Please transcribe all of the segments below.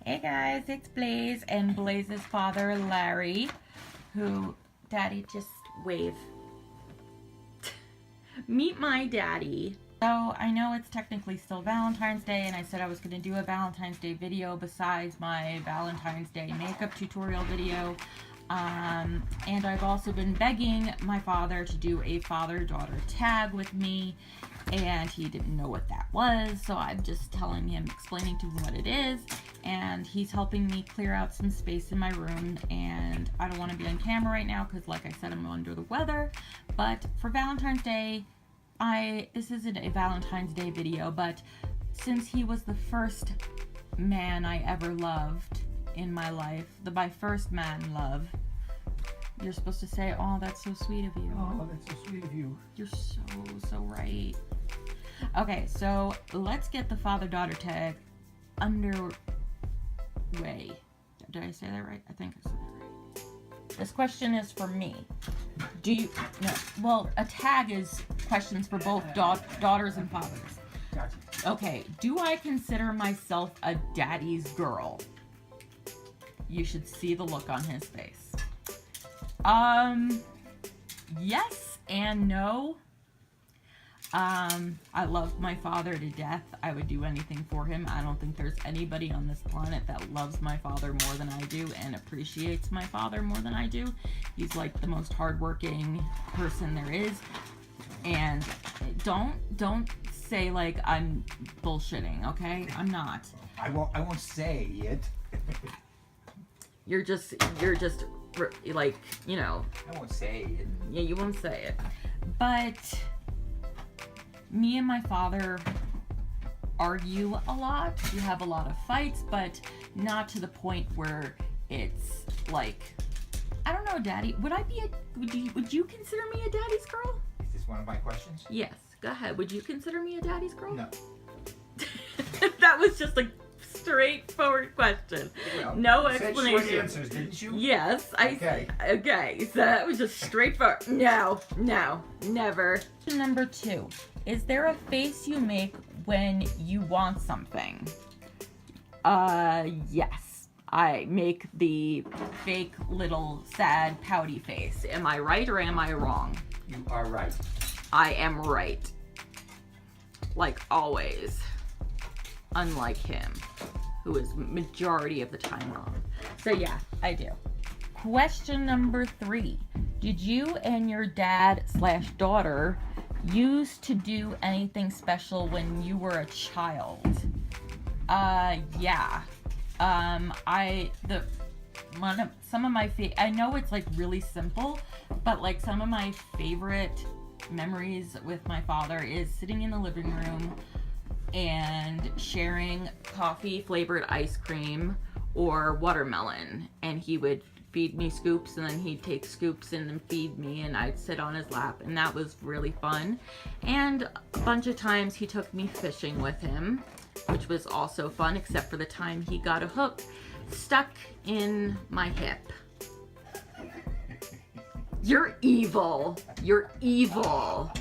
Hey guys, it's Blaze and Blaze's father, Larry, who, Daddy, just wave. Meet my daddy. So I know it's technically still Valentine's Day, and I said I was going to do a Valentine's Day video besides my Valentine's Day makeup tutorial video. And I've also been begging my father to do a father-daughter tag with me, and he didn't know what that was, so I'm just telling him, explaining to him what it is, and he's helping me clear out some space in my room. And I don't want to be on camera right now because, like I said, I'm under the weather, but for Valentine's Day, this isn't a Valentine's Day video, but since he was the first man I ever loved in my life, my first man love, you're supposed to say, "Oh, that's so sweet of you." Oh, that's so sweet of you. You're so right. Okay, so let's get the father-daughter tag underway. Did I say that right? I think I said that right. This question is for me. Well, a tag is questions for both daughters and fathers. Gotcha. Okay, do I consider myself a daddy's girl? You should see the look on his face. Yes and no. I love my father to death. I would do anything for him. I don't think there's anybody on this planet that loves my father more than I do and appreciates my father more than I do. He's like the most hardworking person there is. And don't say like I'm bullshitting, okay? I'm not. I won't say it. You're just like, you know. I won't say it. Yeah, you won't say it. But me and my father argue a lot. We have a lot of fights, but not to the point where it's like, I don't know, Daddy. Would you consider me a daddy's girl? Is this one of my questions? Yes. Go ahead. Would you consider me a daddy's girl? No. That was just a straightforward question. Well, No you explanation. said short answers, didn't you? Yes. Okay. Okay. So that was just straightforward. No, never. Number 2. Is there a face you make when you want something? Yes. I make the fake little sad pouty face. Am I right or am I wrong? You are right. I am right. Like always. Unlike him, who is majority of the time wrong. So yeah, I do. Question number 3. Did you and your dad/daughter used to do anything special when you were a child? Yeah. Some of my I know it's like really simple, but like some of my favorite memories with my father is sitting in the living room and sharing coffee flavored ice cream or watermelon, and he would feed me scoops, and then he'd take scoops and then feed me, and I'd sit on his lap, and that was really fun. And a bunch of times he took me fishing with him, which was also fun, except for the time he got a hook stuck in my hip. You're evil. You're evil.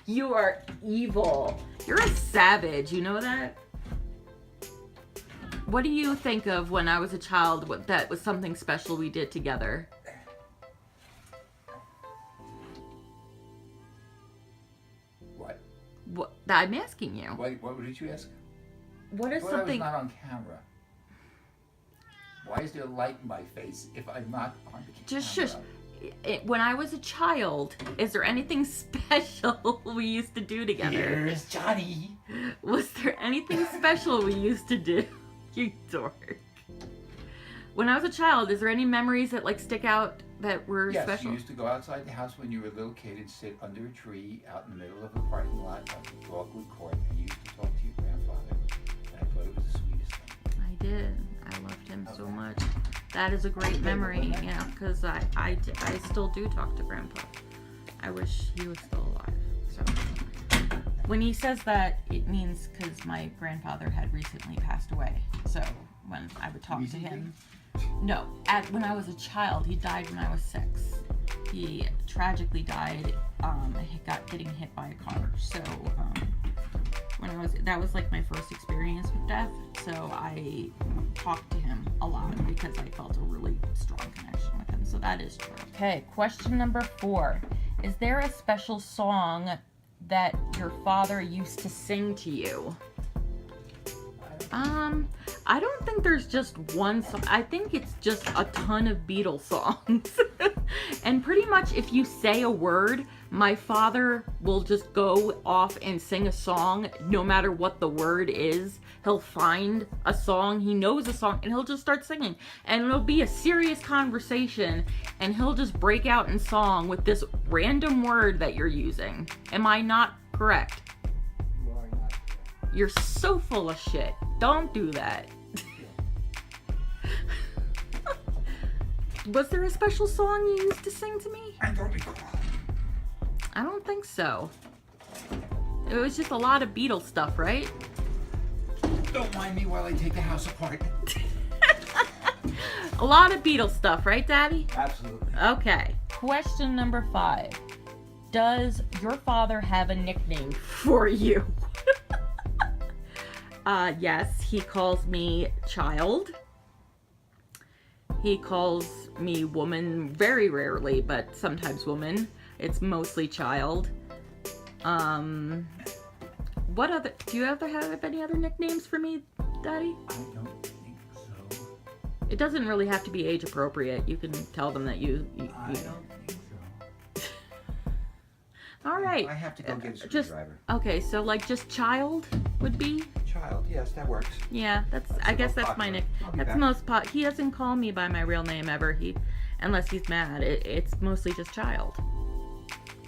You are evil. You're a savage, you know that? What do you think of when I was a child that was something special we did together? What? I'm asking you. What did you ask? What is I something... was not on camera. Why is there light in my face if I'm not on the camera? Just shush. When I was a child, is there anything special we used to do together? Here's Johnny. Was there anything special we used to do? You dork. When I was a child, is there any memories that like stick out that were Yes, special? you used to go outside the house when you were a little kid and sit under a tree out in the middle of the parking lot of the dogwood court, and you used to talk to your grandfather. And I thought it was the sweetest thing. I did. I loved him so much. That is a great memory, yeah, because I still do talk to Grandpa. I wish he was still alive. So when he says that, it means because my grandfather had recently passed away. So when I would talk to him, no, when I was a child, he died when I was 6. He tragically died, getting hit by a car. So that was like my first experience with death. So I talked to him a lot because I felt a really strong connection with him. So that is true. Okay, question number 4. Is there a special song that your father used to sing to you? I don't think there's just one song. I think it's just a ton of Beatles songs. And pretty much if you say a word, my father will just go off and sing a song no matter what the word is. He'll find a song, he knows a song, and he'll just start singing. And it'll be a serious conversation, and he'll just break out in song with this random word that you're using. Am I not correct? You are not correct. You're so full of shit. Don't do that. Was there a special song you used to sing to me? I don't recall. I don't think so. It was just a lot of Beatles stuff, right? Don't mind me while I take the house apart. A lot of Beatles stuff, right, Daddy? Absolutely. Okay. Question number 5. Does your father have a nickname for you? Yes, he calls me child. He calls me woman very rarely, but sometimes woman. It's mostly child. What other, do you ever have any other nicknames for me, Daddy? I don't think so. It doesn't really have to be age appropriate. You can tell them that you I don't think so. All right. I have to go get a Just screwdriver. okay. So like just child would be. Child, yes, that works. Yeah, That's I the guess most that's my popular. nick. I'll be That's back. most pot. He doesn't call me by my real name ever. Unless he's mad. It's mostly just child.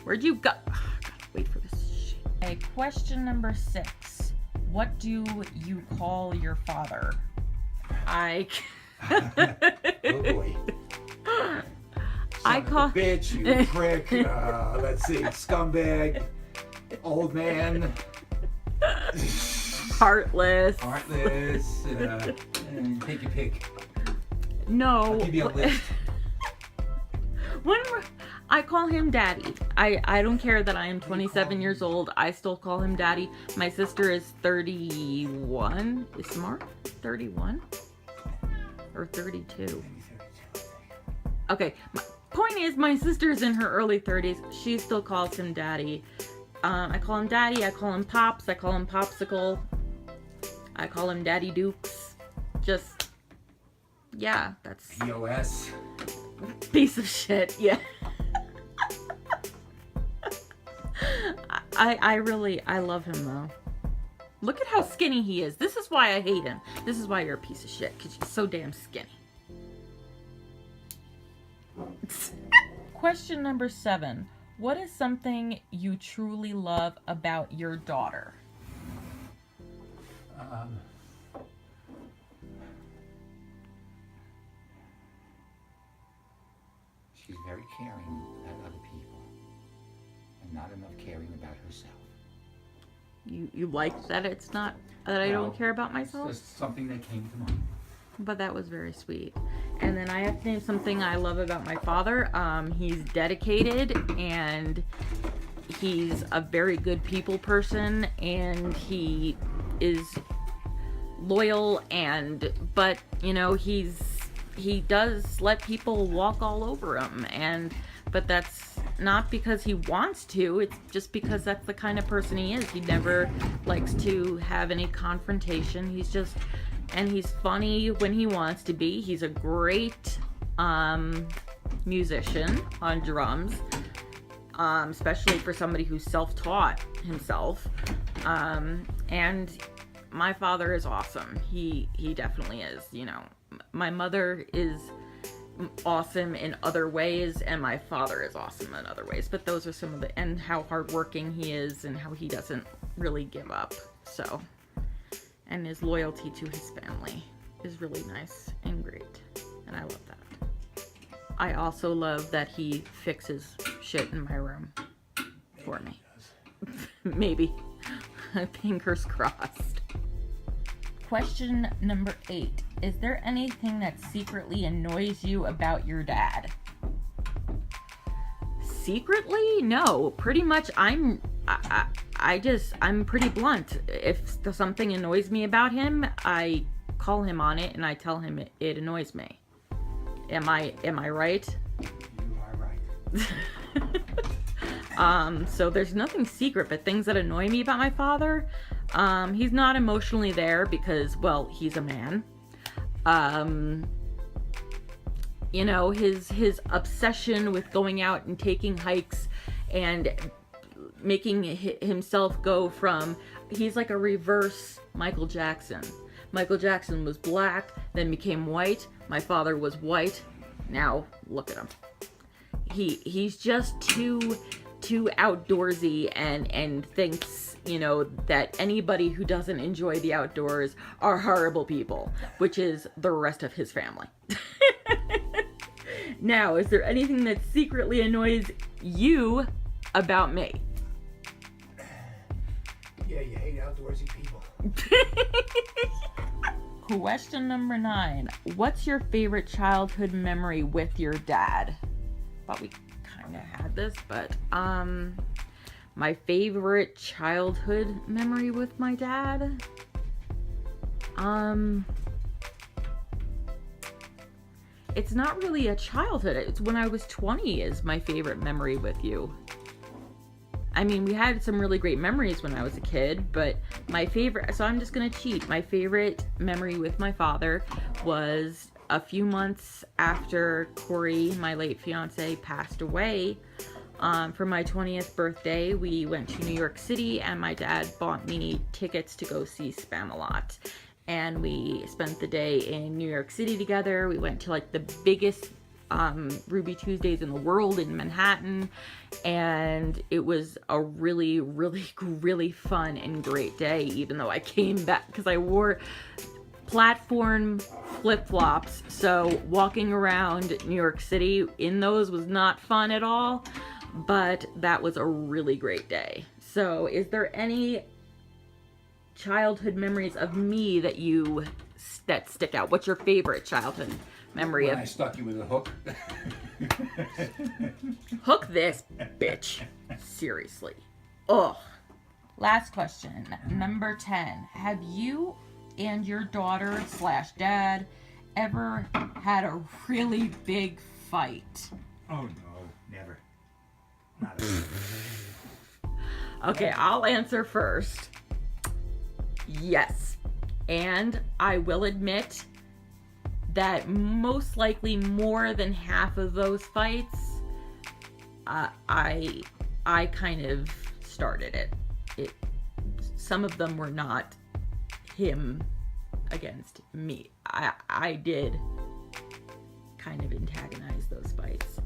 Where'd you go? Oh, I gotta wait for this shit. Okay, question number 6. What do you call your father? Oh boy. I call. Bitch, you prick. Let's see, scumbag, old man, Heartless. heartless. Take your pick. No. I'll give you a list. When I call him daddy. I don't care that I am 27 years old. I still call him daddy. My sister is 31. Is Smart 31? Or 32? Okay, my point is my sister's in her early 30s. She still calls him daddy. I call him daddy. I call him Pops. I call him Popsicle. I call him Daddy Dukes. Just, yeah, that's... POS. Piece of shit, yeah. I love him though. Look at how skinny he is. This is why I hate him. This is why you're a piece of shit, because you're so damn skinny. Question number 7. What is something you truly love about your daughter? She's very caring about other people and not enough caring about herself. You like that it's not that I don't care about myself? It's just something that came to mind. But that was very sweet. And then I have to name something I love about my father. He's dedicated and he's a very good people person and he is loyal but you know he does let people walk all over him but that's not because he wants to, it's just because that's the kind of person he is. He never likes to have any confrontation. And he's funny when he wants to be. He's a great musician on drums, especially for somebody who's self-taught himself. And my father is awesome. He definitely is. You know, my mother is awesome in other ways, and my father is awesome in other ways. But those are some of and how hardworking he is, and how he doesn't really give up. So. And his loyalty to his family is really nice and great. And I love that. I also love that he fixes shit in my room for me. Maybe. Fingers crossed. Question number 8. Is there anything that secretly annoys you about your dad? Secretly? No. Pretty much I'm I'm pretty blunt. If something annoys me about him, I call him on it and I tell him it annoys me. Am I right? You are right. So there's nothing secret, but things that annoy me about my father. He's not emotionally there because, well, he's a man. You know, his obsession with going out and taking hikes and making himself go from, he's like a reverse Michael Jackson. Michael Jackson was black, then became white. My father was white. Now look at him. He's just too outdoorsy and thinks, you know, that anybody who doesn't enjoy the outdoors are horrible people, which is the rest of his family. Now, is there anything that secretly annoys you about me? Yeah, you hate outdoorsy people. Question number 9. What's your favorite childhood memory with your dad? Thought we kind of had this, but my favorite childhood memory with my dad, it's not really a childhood. It's when I was 20 is my favorite memory with you. I mean, we had some really great memories when I was a kid, but my favorite, so I'm just gonna cheat. My favorite memory with my father was a few months after Corey, my late fiance, passed away. For my 20th birthday, we went to New York City and my dad bought me tickets to go see Spamalot. And we spent the day in New York City together. We went to like the biggest Ruby Tuesdays in the world in Manhattan, and it was a really, really, really fun and great day, even though I came back because I wore platform flip-flops, so walking around New York City in those was not fun at all, but that was a really great day. So is there any childhood memories of me that stick out? What's your favorite childhood memory When I stuck you with a hook. Hook this bitch. Seriously. Ugh. Last question, number 10. Have you and your daughter / dad ever had a really big fight? Oh no, never. Not a Okay, I'll answer first. Yes. And I will admit that most likely more than half of those fights, I kind of started it. Some of them were not him against me. I did kind of antagonize those fights.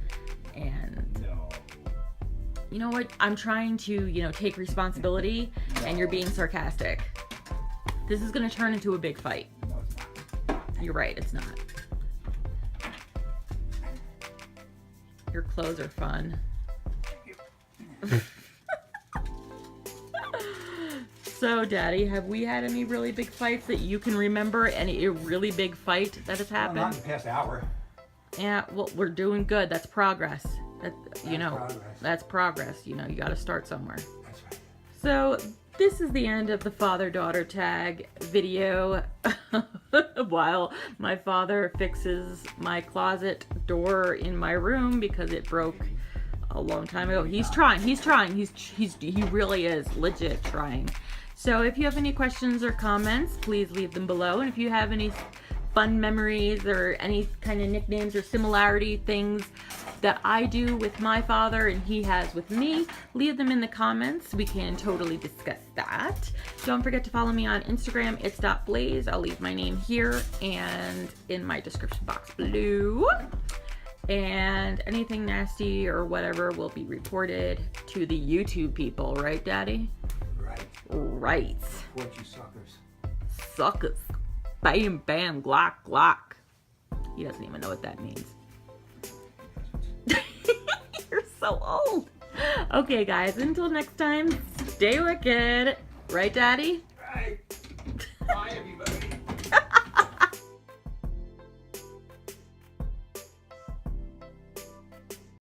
And No. you know what? I'm trying to, take responsibility, and you're being sarcastic. This is going to turn into a big fight. No, it's not. You're right, it's not. Your clothes are fun. So, Daddy, have we had any really big fights that you can remember? Any really big fight that has Well, not happened? in the past hour. Yeah, well, we're doing good. That's progress. Progress. That's progress. You got to start somewhere. That's right. So, this is the end of the father-daughter tag video while my father fixes my closet door in my room because it broke a long time ago. He's trying. He really is legit trying. So if you have any questions or comments, please leave them below. And if you have any fun memories or any kind of nicknames or similarity things that I do with my father and he has with me, leave them in the comments. We can totally discuss that. Don't forget to follow me on Instagram. It's .blaize. I'll leave my name here and in my description box below. And anything nasty or whatever will be reported to the YouTube people, right, Daddy? Right. Right. Report you suckers. Suckers. Bam, bam, glock, glock. He doesn't even know what that means. You're so old. Okay, guys, until next time, stay wicked. Right, Daddy?